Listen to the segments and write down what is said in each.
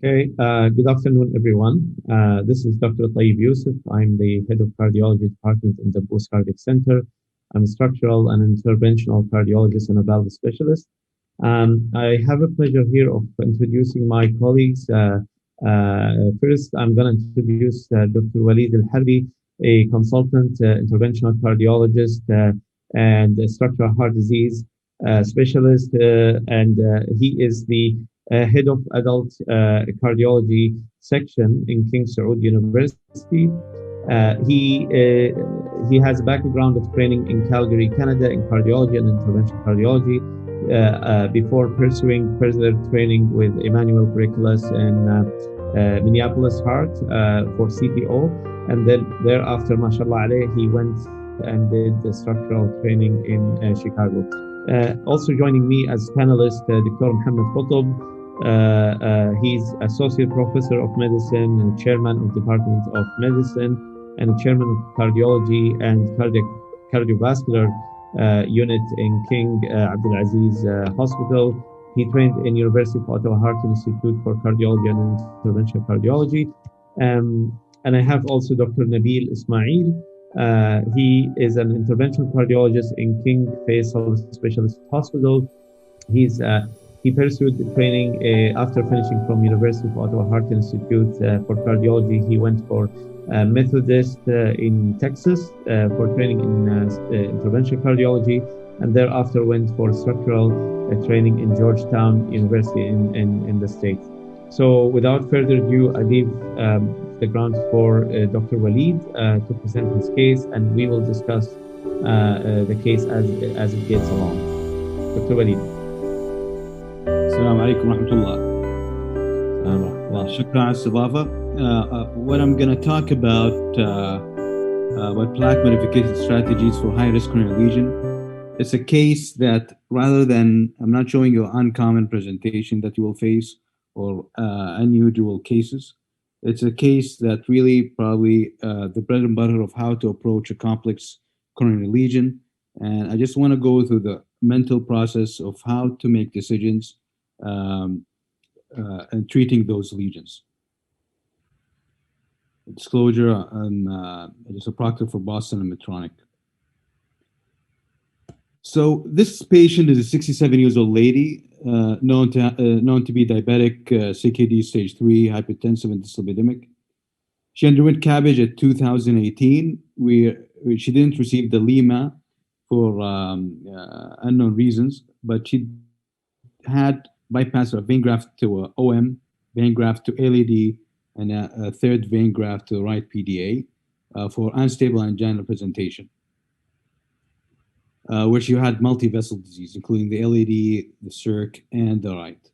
Okay, good afternoon, everyone. This is Dr. Tayyib Yusuf. I'm the head of cardiology department in the Post Cardiac Center. I'm a structural and interventional cardiologist and a valve specialist. I have a pleasure here of introducing my colleagues. First, I'm going to introduce Dr. Waleed Alharbi, a consultant, interventional cardiologist, and a structural heart disease specialist, and he is the head of adult cardiology section in King Saud University. He has a background of training in Calgary, Canada, in cardiology and interventional cardiology. Before pursuing further training with Emmanuel Curriculus in Minneapolis Heart for CTO, and then thereafter, mashallah alayh, he went and did the structural training in Chicago. Also joining me as panelist, Dr. Mohammed Qutb. He's associate professor of medicine and chairman of Department of Medicine and chairman of cardiology and cardiovascular unit in King Abdulaziz Hospital. He trained in University of Ottawa Heart Institute for Cardiology and Interventional Cardiology. And I have also Dr. Nabil Ismail. He is an interventional cardiologist in King Faisal Specialist Hospital. He pursued the training after finishing from University of Ottawa Heart Institute for cardiology. He went for Methodist in Texas for training in interventional cardiology, and thereafter went for structural training in Georgetown University in the States. So without further ado, I leave the ground for Dr. Waleed to present his case, and we will discuss the case as it gets along. Dr. Waleed. السلام عليكم ورحمة الله. شكرا على الاستضافة. What I'm going to talk about plaque modification strategies for high-risk coronary lesion. It's a case that rather than, I'm not showing you an uncommon presentation that you will face or unusual cases. It's a case that really probably the bread and butter of how to approach a complex coronary lesion. And I just want to go through the mental process of how to make decisions and treating those lesions. Disclosure, I'm just a proctor for Boston and Medtronic. So this patient is a 67 years old lady, known to be diabetic, CKD stage 3, hypertensive and dyslipidemic. She underwent CABG at 2018. She didn't receive the Lima for unknown reasons, but she had bypass of vein graft to OM, vein graft to LAD, and a third vein graft to the right PDA for unstable angina presentation, where she had multi-vessel disease, including the LAD, the circ, and the right.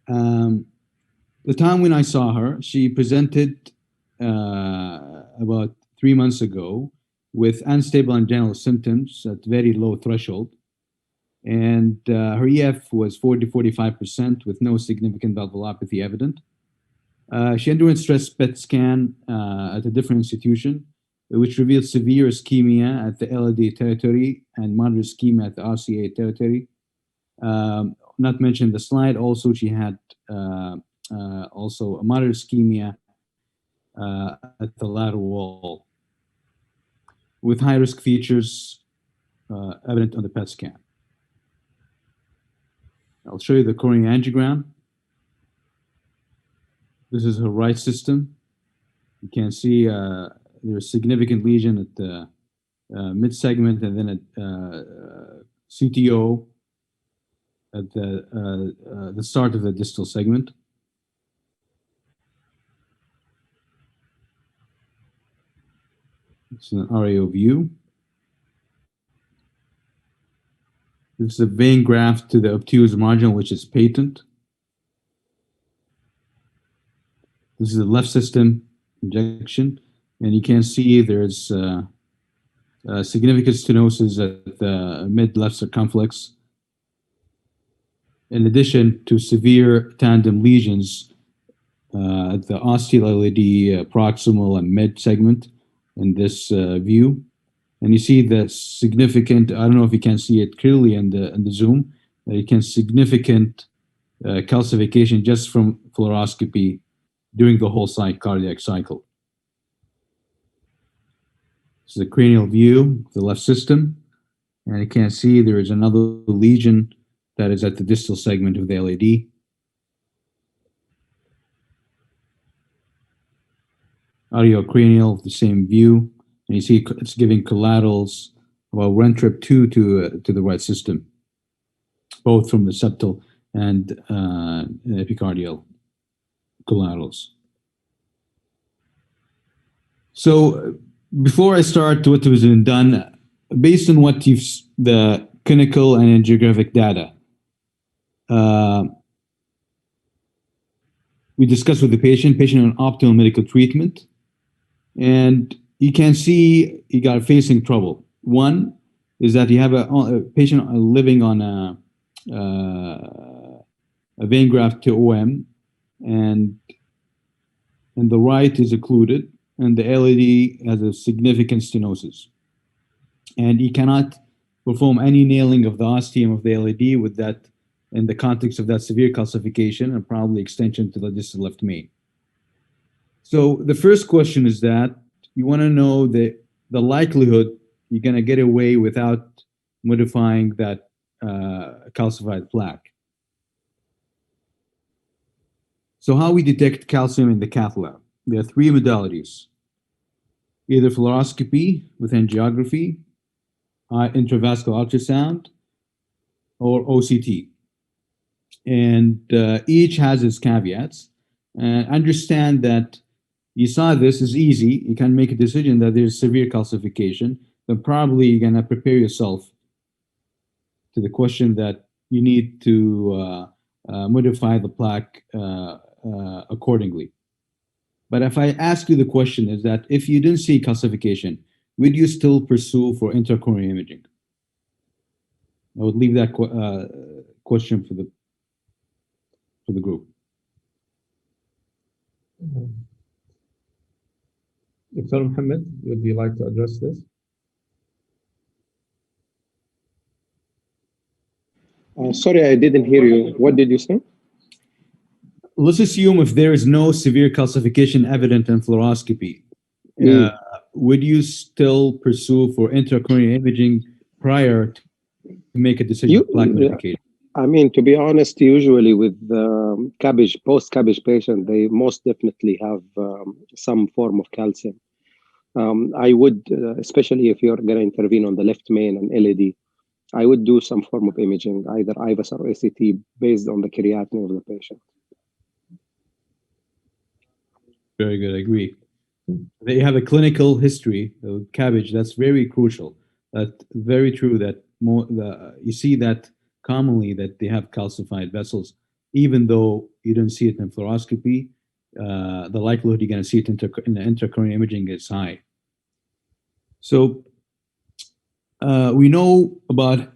The time when I saw her, she presented about 3 months ago with unstable anginal symptoms at very low threshold. And her EF was 40-45% with no significant valvulopathy evident. She underwent stress PET scan at a different institution, which revealed severe ischemia at the LAD territory and moderate ischemia at the RCA territory. Not mentioned the slide, also she had also a moderate ischemia at the lateral wall with high-risk features evident on the PET scan. I'll show you the coronary angiogram. This is her right system. You can see there's a significant lesion at the mid-segment and then at CTO at the start of the distal segment. It's an RAO view. This is a vein graft to the obtuse margin, which is patent. This is the left system injection, and you can see there's significant stenosis at the mid-left circumflex, in addition to severe tandem lesions at the ostial LAD proximal and mid segment in this view. And you see the significant, I don't know if you can see it clearly in the zoom, you can significant calcification just from fluoroscopy during the whole cardiac cycle. This is a cranial view of the left system, and you can see there is another lesion that is at the distal segment of the LAD. Audiocranial, the same view, and you see it's giving collaterals about 1 trip 2 to the right system, both from the septal and epicardial collaterals. So before I start what was been done, based on what the clinical and angiographic data, we discussed with the patient on optimal medical treatment, and you can see he got facing trouble. One is that you have a patient living on a vein graft to OM, and the right is occluded, and the LAD has a significant stenosis. And he cannot perform any nailing of the ostium of the LAD with that in the context of that severe calcification and probably extension to the distal left main. So the first question is that you want to know the likelihood you're going to get away without modifying that calcified plaque. So how we detect calcium in the cath lab? There are 3 modalities: either fluoroscopy with angiography, intravascular ultrasound, or OCT. And each has its caveats. And understand that you saw this is easy. You can make a decision that there's severe calcification, then probably you're going to prepare yourself to the question that you need to modify the plaque accordingly. But if I ask you the question is that if you didn't see calcification, would you still pursue for intracoronary imaging? I would leave that question for the group. Dr. Mohammed, would you like to address this? Sorry, I didn't hear you. What did you say? Let's assume if there is no severe calcification evident in fluoroscopy, would you still pursue for intracoronary imaging prior to make a decision for plaque modification? I mean, to be honest, usually with CABG, post-CABG patient, they most definitely have some form of calcium. I would, especially if you're going to intervene on the left main and LAD, I would do some form of imaging, either IVUS or ACT, based on the creatinine of the patient. Very good, I agree. They have a clinical history of CABG. That's very crucial. That's very true that you see that commonly that they have calcified vessels, even though you don't see it in fluoroscopy. The likelihood you're going to see it in the intracoronary imaging is high. So we know about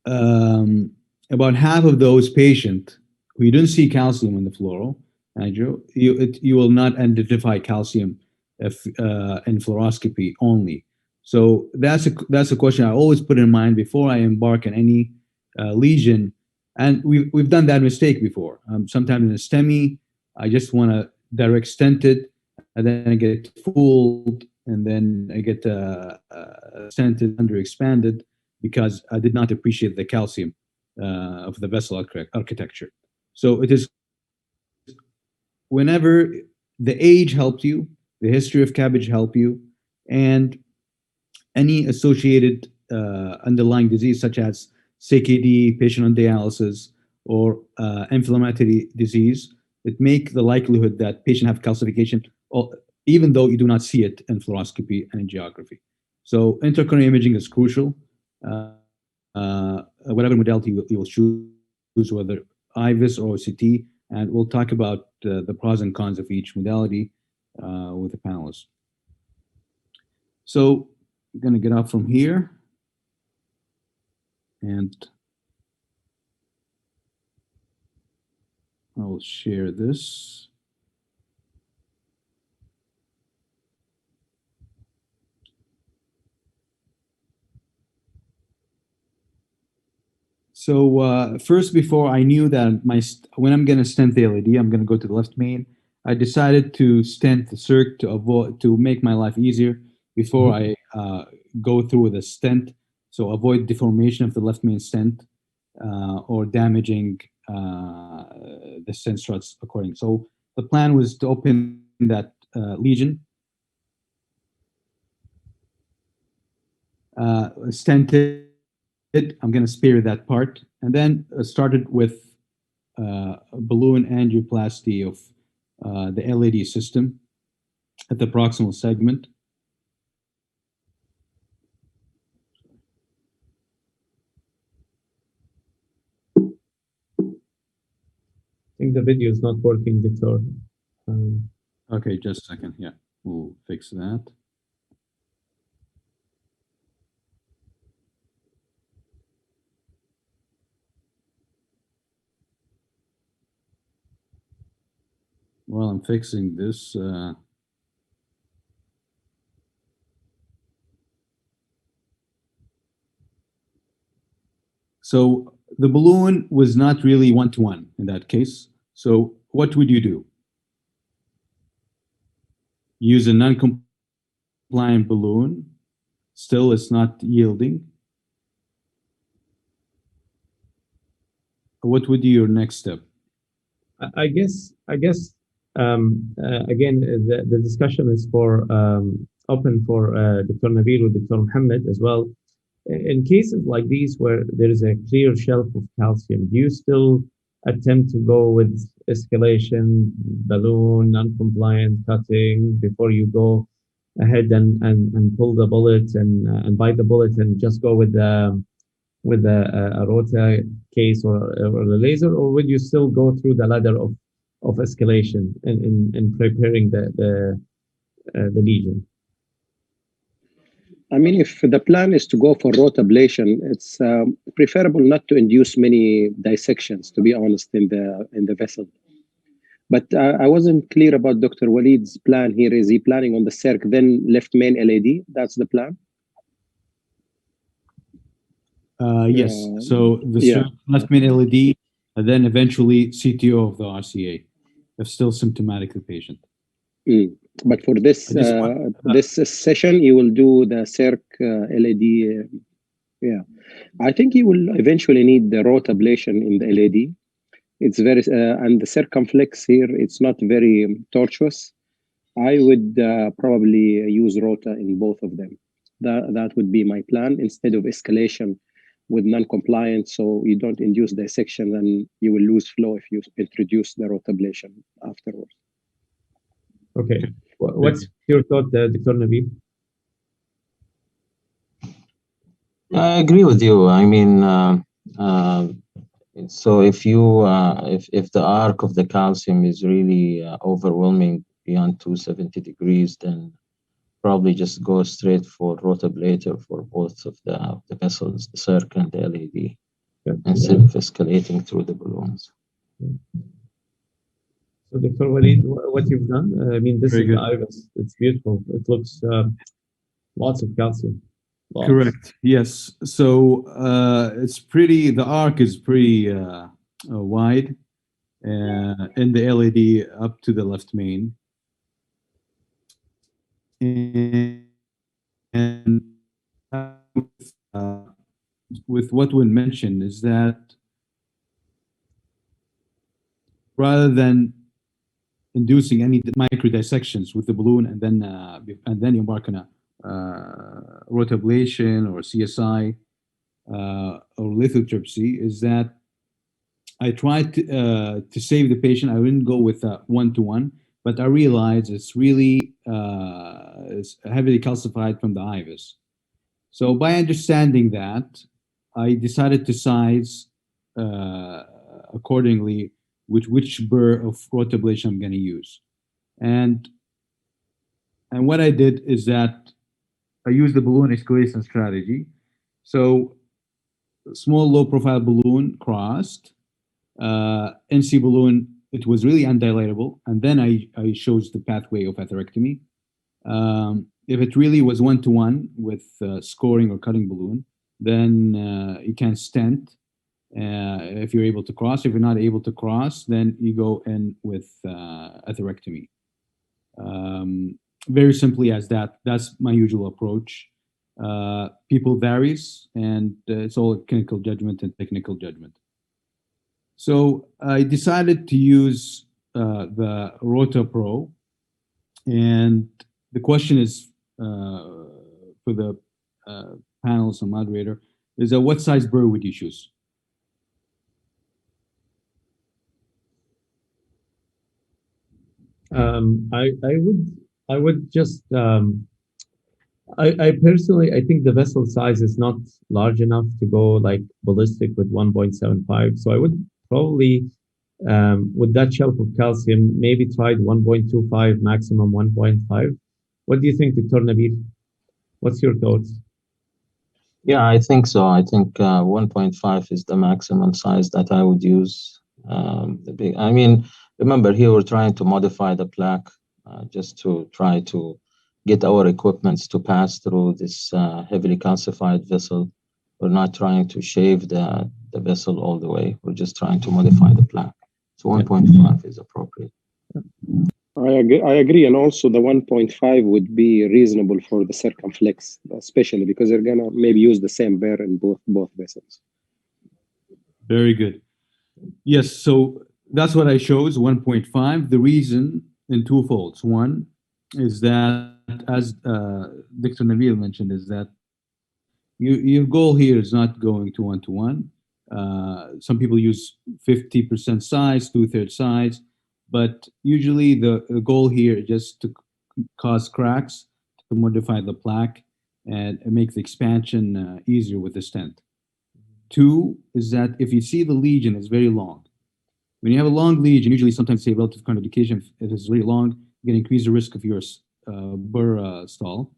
half of those patients who you don't see calcium in the fluoro angio, you will not identify calcium if in fluoroscopy only. So that's a question I always put in mind before I embark on any lesion. And we've done that mistake before. Sometimes in a STEMI, I just want to direct stent it, and then I get fooled, and then I get stented underexpanded because I did not appreciate the calcium of the vessel architecture. So it is whenever the age helped you, the history of CABG helped you, and any associated underlying disease such as CKD, patient on dialysis, or inflammatory disease, it make the likelihood that patient have calcification, even though you do not see it in fluoroscopy and angiography. So intracoronary imaging is crucial. Whatever modality you will choose, whether IVUS or OCT, and we'll talk about the pros and cons of each modality with the panelists. So we're going to get up from here, and I'll share this. First, before I knew that when I'm going to stent the LED, I'm going to go to the left main. I decided to stent the circ to make my life easier before I go through with a stent, so avoid deformation of the left main stent or damaging the stent struts according. So the plan was to open that lesion, stent it. I'm going to spare that part, and then started with a balloon angioplasty of the LED system at the proximal segment. I think the video is not working, Victor. Okay, just a second. Yeah, we'll fix that. While I'm fixing this, so the balloon was not really one-to-one in that case. So what would you do? Use a non-compliant balloon. Still, it's not yielding. What would be your next step? I guess again, the discussion is for open for Dr. Nabil or Dr. Mohammed as well. In cases like these where there is a clear shelf of calcium, do you still attempt to go with escalation, balloon, non-compliant cutting before you go ahead and pull the bullet and bite the bullet and just go with a rota case or the laser, or would you still go through the ladder of escalation in preparing the lesion? I mean, if the plan is to go for root ablation, it's preferable not to induce many dissections, to be honest, in the vessel. But I wasn't clear about Dr. Waleed's plan here. Is he planning on the circ, then left main LAD? That's the plan? Yes. So the left main LED, and then eventually CTO of the RCA, if still symptomatic the patient. But for this this session, you will do the circ LED. I think you will eventually need the root ablation in the LED. It's very and the circumflex here, it's not very tortuous. I would probably use rota in both of them. That would be my plan instead of escalation with non-compliance, so you don't induce dissection and you will lose flow if you introduce the root ablation afterwards. Okay. What's your thought, Dr. Nabil? I agree with you. I mean, so if the arc of the calcium is really overwhelming beyond 270 degrees, then probably just go straight for rotablator for both of the vessels, the circ and the LED, instead of escalating through the balloons. So, Dr. Waleed, what you've done, I mean, this is the iris. It's beautiful. It looks lots of calcium. Lots. Correct. Yes. So it's pretty. The arc is pretty wide in the LED up to the left main, and with what we mentioned is that rather than inducing any micro dissections with the balloon and then embark on a rotablation or CSI or lithotripsy, is that I tried to save the patient. I didn't go with a one-to-one, but I realized it's really it's heavily calcified from the IVUS. So by understanding that, I decided to size accordingly which burr of rotablation I'm going to use. And what I did is that I used the balloon escalation strategy. So small low profile balloon crossed, NC balloon, it was really undilatable. And then I chose the pathway of atherectomy. If it really was one-to-one with scoring or cutting balloon, then you can stent if you're able to cross. If you're not able to cross, then you go in with atherectomy. Very simply as that. That's my usual approach. People varies, and it's all clinical judgment and technical judgment. So I decided to use the Rota Pro, and the question is for the panelists and moderator is what size burr would you choose? I would just I personally I think the vessel size is not large enough to go like ballistic with 1.75. So I would probably with that shelf of calcium maybe tried 1.25 maximum 1.5. What do you think, Dr. Nabil? What's your thoughts? Yeah, I think so. I think 1.5 is the maximum size that I would use. I mean, remember here we're trying to modify the plaque just to try to get our equipments to pass through this heavily calcified vessel. We're not trying to shave the vessel all the way. We're just trying to modify the plaque. So 1.5 is appropriate. I agree, and also the 1.5 would be reasonable for the circumflex, especially because they're gonna maybe use the same burr in both vessels. Very good. Yes, so that's what I chose, 1.5. The reason in two folds. One is that, as Dr. Nabil mentioned, is that your goal here is not going to one-to-one. Some people use 50% size, 2/3 size, but usually the goal here is just to cause cracks, to modify the plaque, and make the expansion easier with the stent. Two is that if you see the lesion is very long, when you have a long lesion, usually sometimes say relative contraindication, if it's really long, you can increase the risk of your burr stall.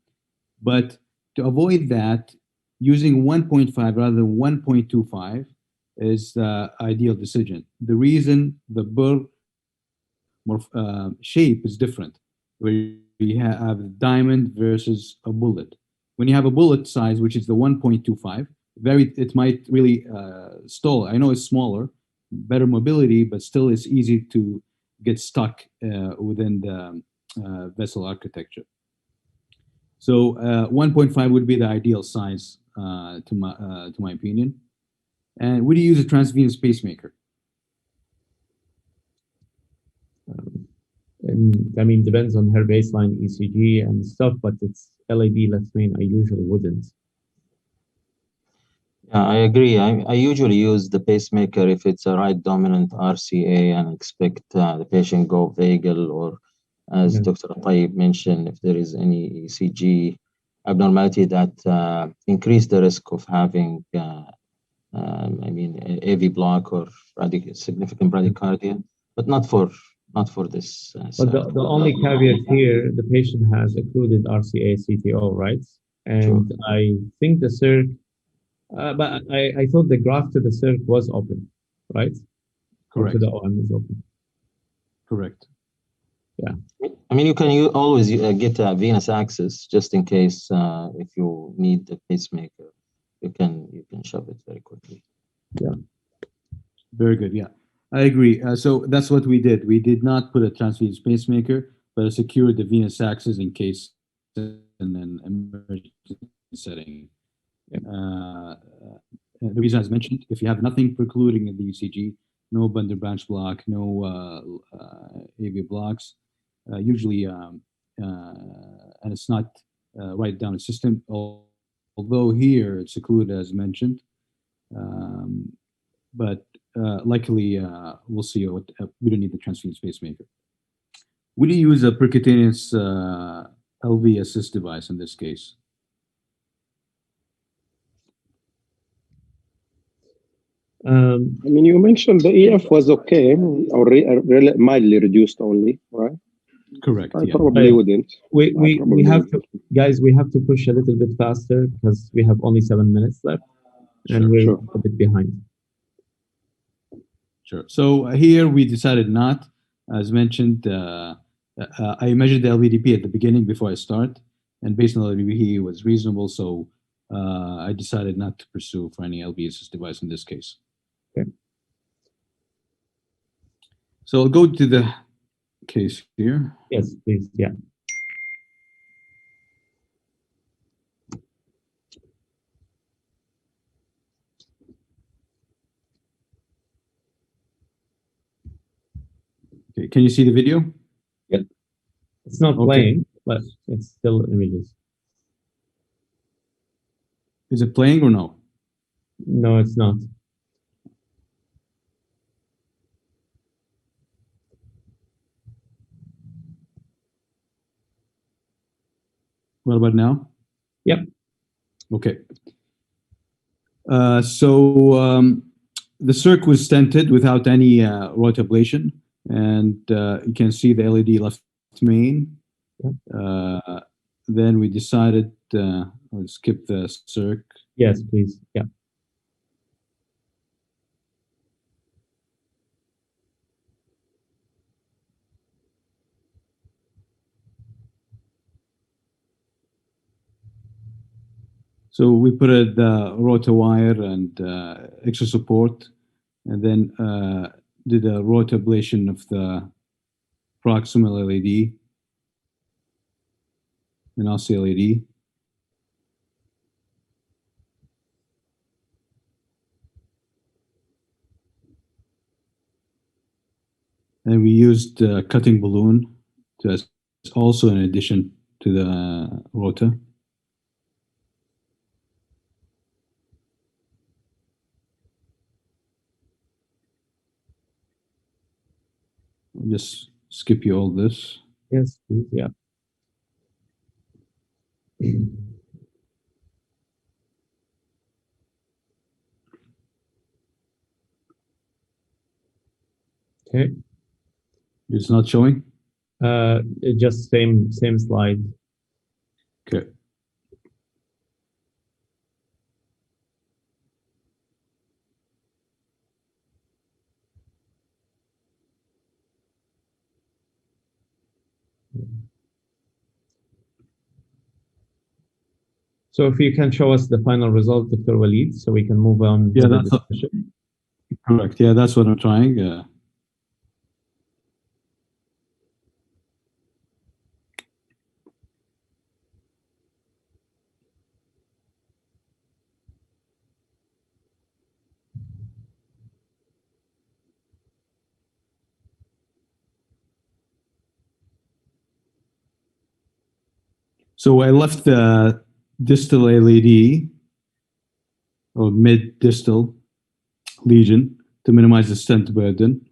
But to avoid that, using 1.5 rather than 1.25 is the ideal decision. The reason the burr shape is different, where you have a diamond versus a bullet. When you have a bullet size, which is the 1.25, it might really stall. I know it's smaller, better mobility, but still it's easy to get stuck within the vessel architecture. So 1.5 would be the ideal size to my opinion. And would you use a transvenous pacemaker? And I mean, depends on her baseline ECG and stuff, but it's LAD left main. I usually wouldn't. Yeah, I agree. I usually use the pacemaker if it's a right dominant RCA and expect the patient go vagal, or as Dr. Tayyib mentioned, if there is any ECG abnormality that increase the risk of having, I mean, AV block or significant bradycardia, but not for this. But the only caveat here, the patient has occluded RCA CTO, right? And Sure. I think the circ, but I thought the graft to the circ was open, right? Correct. Or to the OM is open. Correct. Yeah. I mean, you can always get a venous access just in case if you need the pacemaker, you can shove it very quickly. Yeah. Very good. Yeah, I agree. So that's what we did. We did not put a transvenous pacemaker, but I secured the venous access in case in an emergency setting. The reason, as mentioned, if you have nothing precluding in the ECG, no bundle branch block, no AV blocks, usually, and it's not right down the system, although here it's occluded as mentioned. But likely, we'll see. We don't need the transvenous pacemaker. Would you use a percutaneous LV assist device in this case? I mean, you mentioned the EF was okay, or mildly reduced only, right? Correct. I probably wouldn't. We have to, guys, we have to push a little bit faster because we have only 7 minutes left, and we're a bit behind. Sure. So here we decided not, as mentioned, I measured the LVDP at the beginning before I start, and based on the LVDP, it was reasonable. So I decided not to pursue for any LV assist device in this case. So I'll go to the case here. Yes, please. Yeah. Okay, can you see the video? Yeah. It's not playing, but it's still images. Is it playing or no? No, it's not. What about now? Yep. Okay. The circ was stented without any rotablation, and you can see the LED left main. Yep. Then we decided, let's skip the circ. Yes, please. Yeah. So we put the rota wire and extra support, and then did a rotablation of the proximal LED and also LED. And we used a cutting balloon to also in addition to the rota. I'll just skip you all this. Yes, please. Yeah. Okay. It's not showing? Just same slide. Okay. So if you can show us the final result, Dr. Waleed, so we can move on. Yeah, that's correct. Yeah, that's what I'm trying. So I left the distal LED or mid-distal lesion to minimize the stent burden.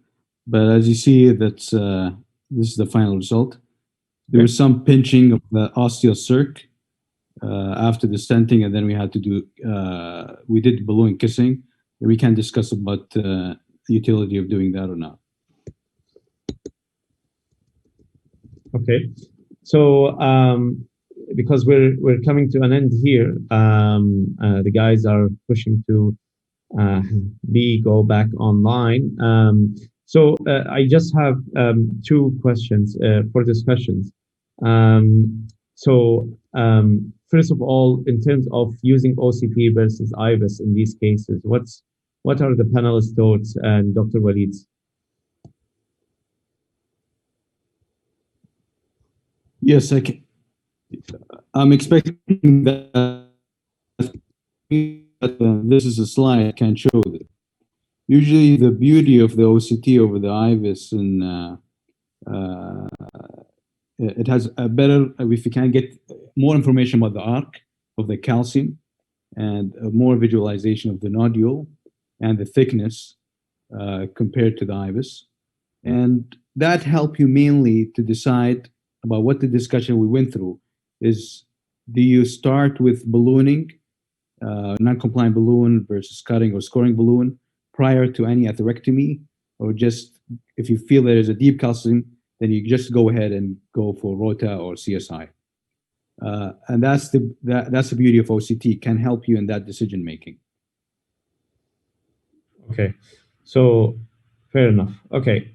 But as you see, that's this is the final result. There was some pinching of the osteocirc after the stenting, and then we had to do we did balloon kissing. We can discuss about the utility of doing that or not. Okay, so because we're coming to an end here, the guys are pushing to go back online. So I just have two questions for discussions. First of all, in terms of using OCT versus IVUS in these cases, what are the panelists' thoughts and Dr. Waleed's? Yes, I'm expecting that this is a slide I can show that. Usually the beauty of the OCT over the IVUS and it has a better, if you can get more information about the arc of the calcium and more visualization of the nodule and the thickness compared to the IVUS. And that helps you mainly to decide about what the discussion we went through is. Do you start with ballooning, non-compliant balloon versus cutting or scoring balloon prior to any atherectomy, or just if you feel there is a deep calcium, then you just go ahead and go for rota or CSI. And that's the beauty of OCT, can help you in that decision making. Okay, so fair enough. Okay,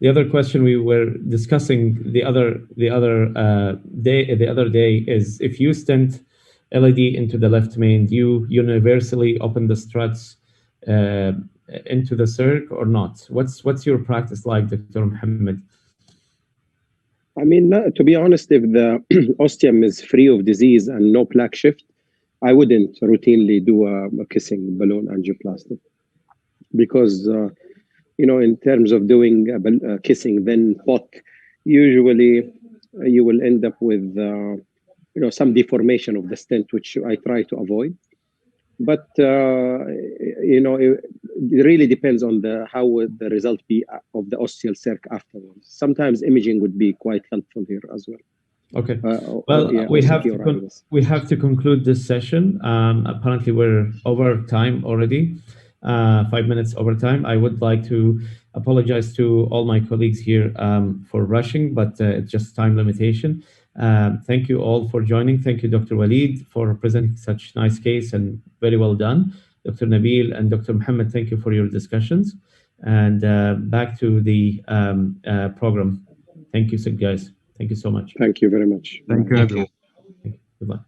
the other question we were discussing the other day is, if you stent LED into the left main, do you universally open the struts into the circ or not? What's your practice like, Dr. Muhammad? I mean, to be honest, if the ostium is free of disease and no plaque shift, I wouldn't routinely do a kissing balloon angioplasty because, in terms of doing kissing, then POT, usually you will end up with, some deformation of the stent, which I try to avoid. But it really depends on how would the result be of the ostial circ afterwards. Sometimes imaging would be quite helpful here as well. Okay. We have to conclude this session. Apparently, we're over time already. 5 minutes over time. I would like to apologize to all my colleagues here for rushing, but it's just time limitation. Thank you all for joining. Thank you, Dr. Waleed, for presenting such nice case and very well done. Dr. Nabil and Dr. Muhammad, thank you for your discussions. And back to the program. Thank you, guys. Thank you so much. Thank you very much. Thank you, everyone. Goodbye.